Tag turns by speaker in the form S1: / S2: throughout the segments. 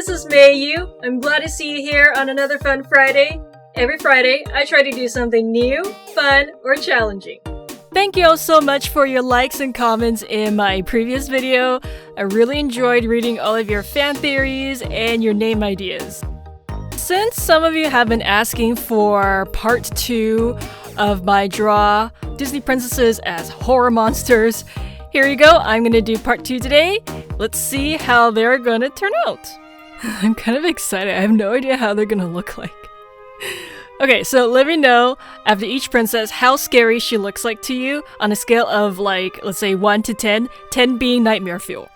S1: this is Mei Yu. I'm glad to see you here on another fun Friday. Every Friday, I try to do something new, fun, or challenging. Thank you all so much for your likes and comments in my previous video. I really enjoyed reading all of your fan theories and your name ideas. Since some of you have been asking for part 2 of my draw Disney princesses as horror monsters, here you go. I'm gonna do part 2 today. Let's see how they're gonna turn out. I'm kind of excited. I have no idea how they're gonna look like. Okay, so let me know after each princess how scary she looks like to you on a scale of like, let's say 1 to 10, 10 being nightmare fuel.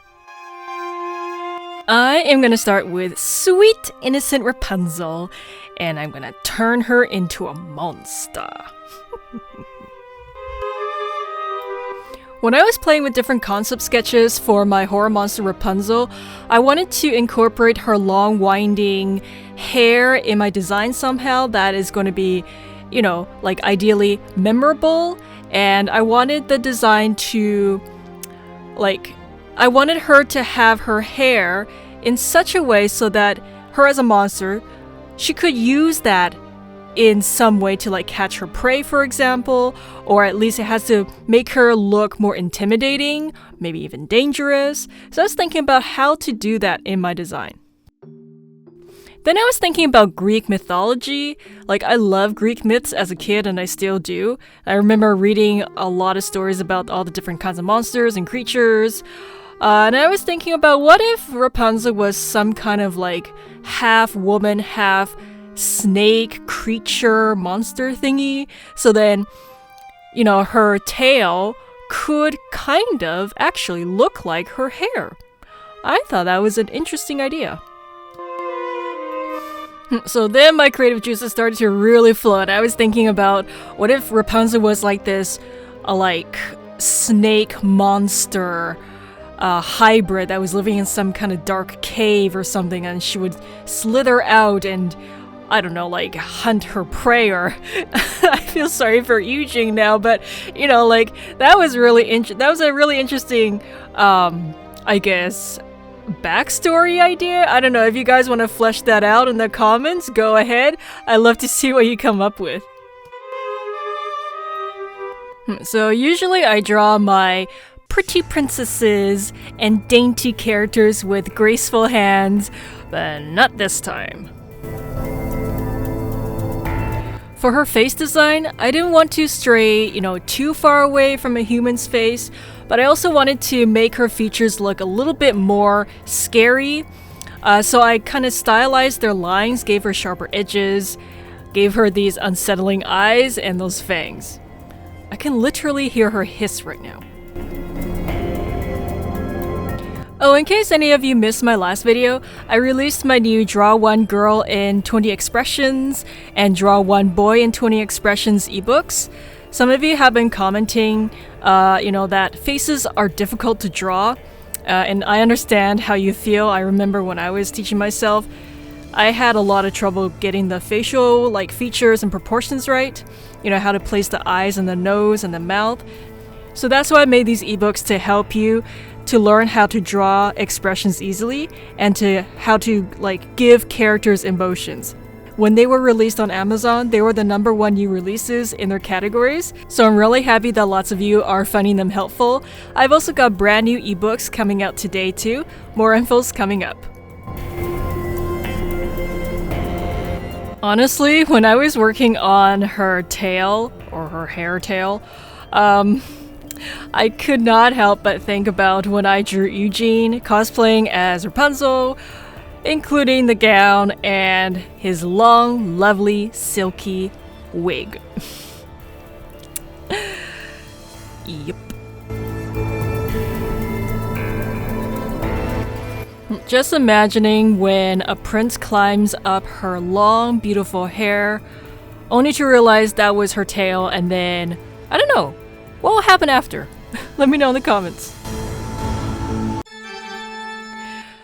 S1: I am gonna start with sweet, innocent Rapunzel, and I'm gonna turn her into a monster. When I was playing with different concept sketches for my horror monster Rapunzel, I wanted to incorporate her long winding hair in my design somehow that is going to be, you know, like ideally memorable. And I wanted the design to, I wanted her to have her hair in such a way so that her as a monster, she could use that in some way to catch her prey, for example, or at least it has to make her look more intimidating, maybe even dangerous. So I was thinking about how to do that in my design. Then I was thinking about Greek mythology. I love Greek myths as a kid, and I still do. I remember reading a lot of stories about all the different kinds of monsters and creatures. And I was thinking about what if Rapunzel was some kind of half woman, half snake creature monster thingy. So then, her tail could kind of actually look like her hair. I thought that was an interesting idea. So then my creative juices started to really flow. And I was thinking about what if Rapunzel was like this, snake monster hybrid that was living in some kind of dark cave or something, and she would slither out and I don't know, hunt her prey, or I feel sorry for Eugene now, but that was a really interesting, I guess, backstory idea. I don't know if you guys want to flesh that out in the comments. Go ahead. I'd love to see what you come up with. So usually I draw my pretty princesses and dainty characters with graceful hands, but not this time. For her face design, I didn't want to stray, too far away from a human's face, but I also wanted to make her features look a little bit more scary. So I kind of stylized their lines, gave her sharper edges, gave her these unsettling eyes and those fangs. I can literally hear her hiss right now. Oh, in case any of you missed my last video, I released my new Draw One Girl in 20 Expressions and Draw One Boy in 20 Expressions ebooks. Some of you have been commenting, that faces are difficult to draw, and I understand how you feel. I remember when I was teaching myself, I had a lot of trouble getting the facial features and proportions right, how to place the eyes and the nose and the mouth. So that's why I made these ebooks to help you to learn how to draw expressions easily and to how to give characters emotions. When they were released on Amazon, they were the #1 new releases in their categories, so I'm really happy that lots of you are finding them helpful. I've also got brand new ebooks coming out today too. More info's coming up. Honestly, when I was working on her tail, or her hair tail, I could not help but think about when I drew Eugene cosplaying as Rapunzel, including the gown and his long, lovely, silky wig. Yep. Just imagining when a prince climbs up her long, beautiful hair, only to realize that was her tail, and then, I don't know, what will happen after? Let me know in the comments.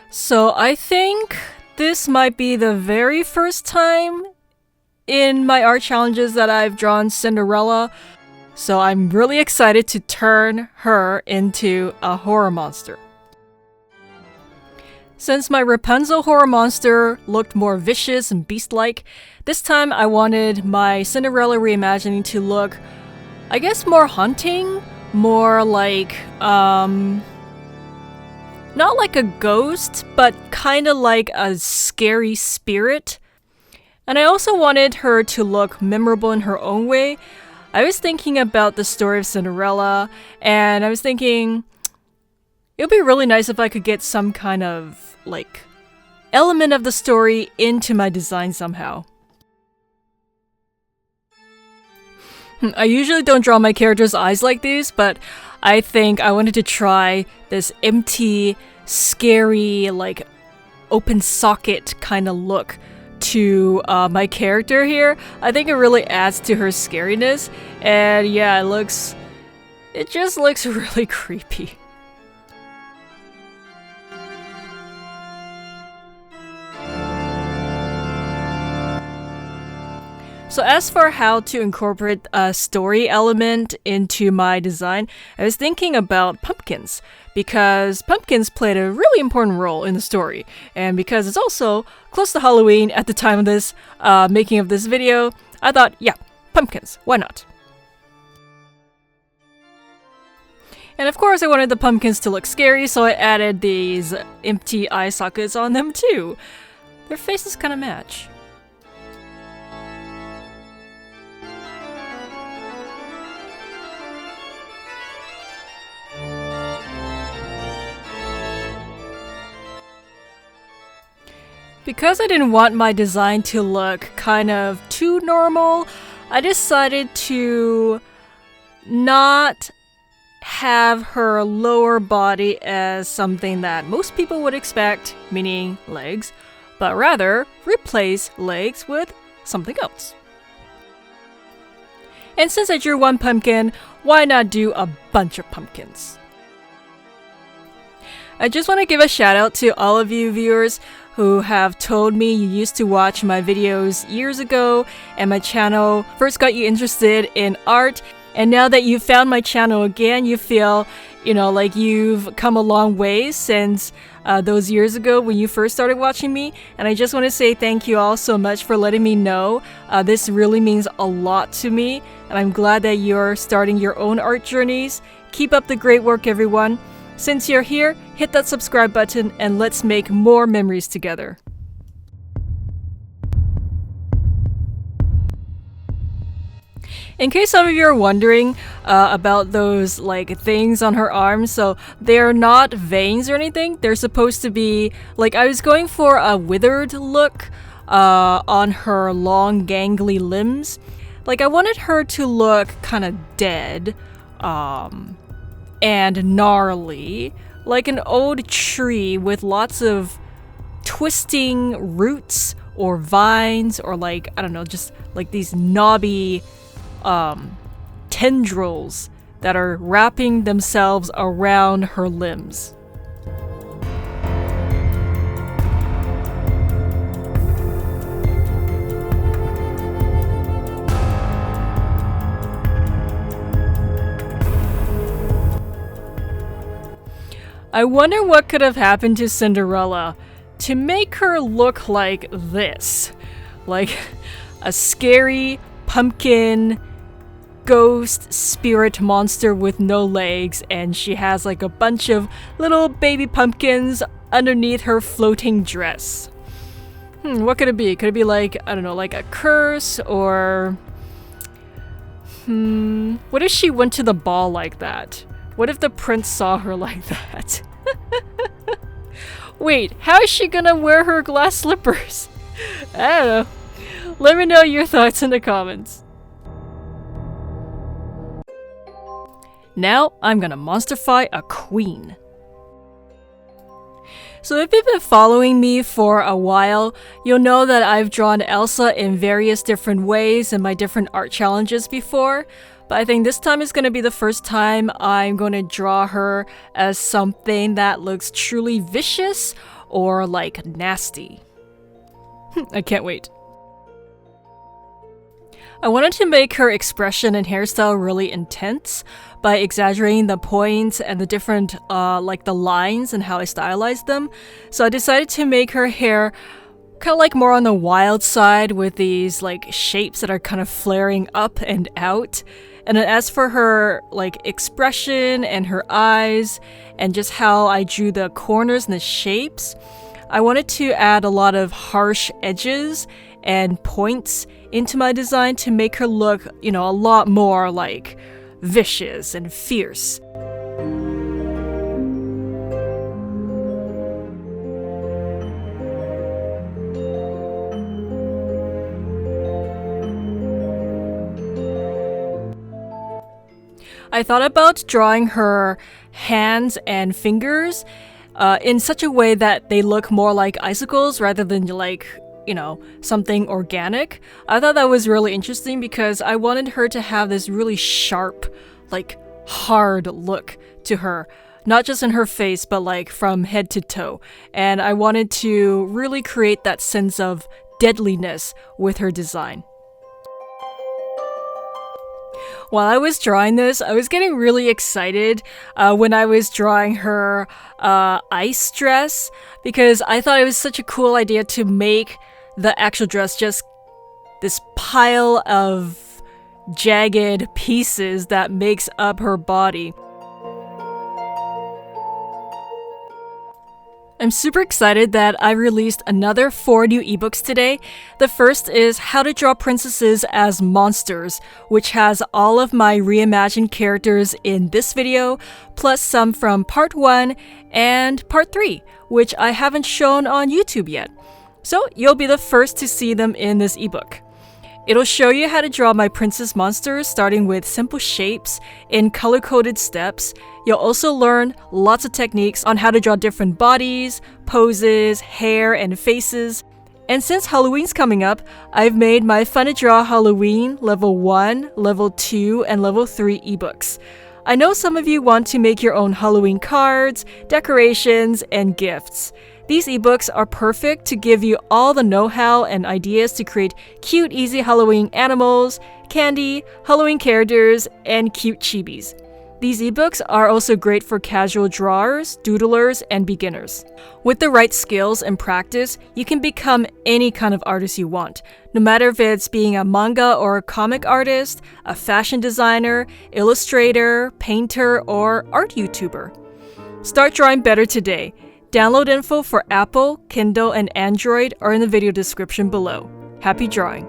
S1: So I think this might be the very first time in my art challenges that I've drawn Cinderella. So I'm really excited to turn her into a horror monster. Since my Rapunzel horror monster looked more vicious and beast-like, this time I wanted my Cinderella reimagining to look, I guess, more haunting, more like, not like a ghost, but kinda like a scary spirit. And I also wanted her to look memorable in her own way. I was thinking about the story of Cinderella, and I was thinking it would be really nice if I could get some kind of, like, element of the story into my design somehow. I usually don't draw my characters' eyes like these, but I think I wanted to try this empty, scary, like, open socket kind of look to my character here. I think it really adds to her scariness, and yeah, it just looks really creepy. So as for how to incorporate a story element into my design, I was thinking about pumpkins, because pumpkins played a really important role in the story, and because it's also close to Halloween at the time of this making of this video, I thought, yeah, pumpkins, why not? And of course I wanted the pumpkins to look scary, so I added these empty eye sockets on them too. Their faces kind of match. Because I didn't want my design to look kind of too normal, I decided to not have her lower body as something that most people would expect, meaning legs, but rather replace legs with something else. And since I drew one pumpkin, why not do a bunch of pumpkins? I just want to give a shout out to all of you viewers who have told me you used to watch my videos years ago and my channel first got you interested in art, and now that you've found my channel again, you feel, like you've come a long way since those years ago when you first started watching me. And I just want to say thank you all so much for letting me know. This really means a lot to me, and I'm glad that you're starting your own art journeys. Keep up the great work, everyone. Since you're here, hit that subscribe button and let's make more memories together. In case some of you are wondering about those things on her arms, so they're not veins or anything. They're supposed to be I was going for a withered look on her long gangly limbs. I wanted her to look kind of dead. And gnarly, like an old tree with lots of twisting roots or vines, or I don't know, just these knobby tendrils that are wrapping themselves around her limbs. I wonder what could have happened to Cinderella to make her look like this. Like a scary pumpkin ghost spirit monster with no legs, and she has a bunch of little baby pumpkins underneath her floating dress. What could it be? Could it be I don't know, a curse, or... What if she went to the ball like that? What if the prince saw her like that? Wait, how is she gonna wear her glass slippers? I don't know. Let me know your thoughts in the comments. Now I'm gonna monsterify a queen. So if you've been following me for a while, you'll know that I've drawn Elsa in various different ways in my different art challenges before. But I think this time is going to be the first time I'm going to draw her as something that looks truly vicious or nasty. I can't wait. I wanted to make her expression and hairstyle really intense by exaggerating the points and the different like the lines and how I stylized them. So I decided to make her hair kind of like more on the wild side with these like shapes that are kind of flaring up and out. And then as for her like expression and her eyes and just how I drew the corners and the shapes, I wanted to add a lot of harsh edges and points into my design to make her look, a lot more like vicious and fierce. I thought about drawing her hands and fingers in such a way that they look more like icicles rather than like, something organic. I thought that was really interesting because I wanted her to have this really sharp, like hard look to her. Not just in her face, but like from head to toe. And I wanted to really create that sense of deadliness with her design. While I was drawing this, I was getting really excited when I was drawing her ice dress because I thought it was such a cool idea to make the actual dress just this pile of jagged pieces that makes up her body. I'm super excited that I released another 4 new ebooks today. The first is How to Draw Princesses as Monsters, which has all of my reimagined characters in this video, plus some from part 1 and part 3, which I haven't shown on YouTube yet. So you'll be the first to see them in this ebook. It'll show you how to draw my princess monsters starting with simple shapes in color-coded steps. You'll also learn lots of techniques on how to draw different bodies, poses, hair, and faces. And since Halloween's coming up, I've made my Fun to Draw Halloween Level 1, Level 2, and Level 3 ebooks. I know some of you want to make your own Halloween cards, decorations, and gifts. These ebooks are perfect to give you all the know-how and ideas to create cute, easy Halloween animals, candy, Halloween characters, and cute chibis. These ebooks are also great for casual drawers, doodlers, and beginners. With the right skills and practice, you can become any kind of artist you want, no matter if it's being a manga or comic artist, a fashion designer, illustrator, painter, or art YouTuber. Start drawing better today. Download info for Apple, Kindle, and Android are in the video description below. Happy drawing!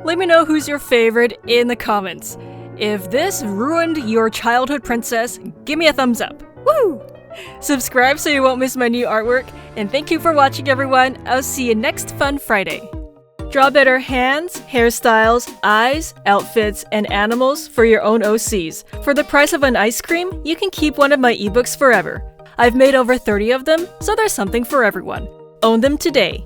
S1: Let me know who's your favorite in the comments. If this ruined your childhood princess, give me a thumbs up. Woo! Subscribe so you won't miss my new artwork, and thank you for watching, everyone. I'll see you next Fun Friday. Draw better hands, hairstyles, eyes, outfits, and animals for your own OCs. For the price of an ice cream, you can keep one of my ebooks forever. I've made over 30 of them, so there's something for everyone. Own them today.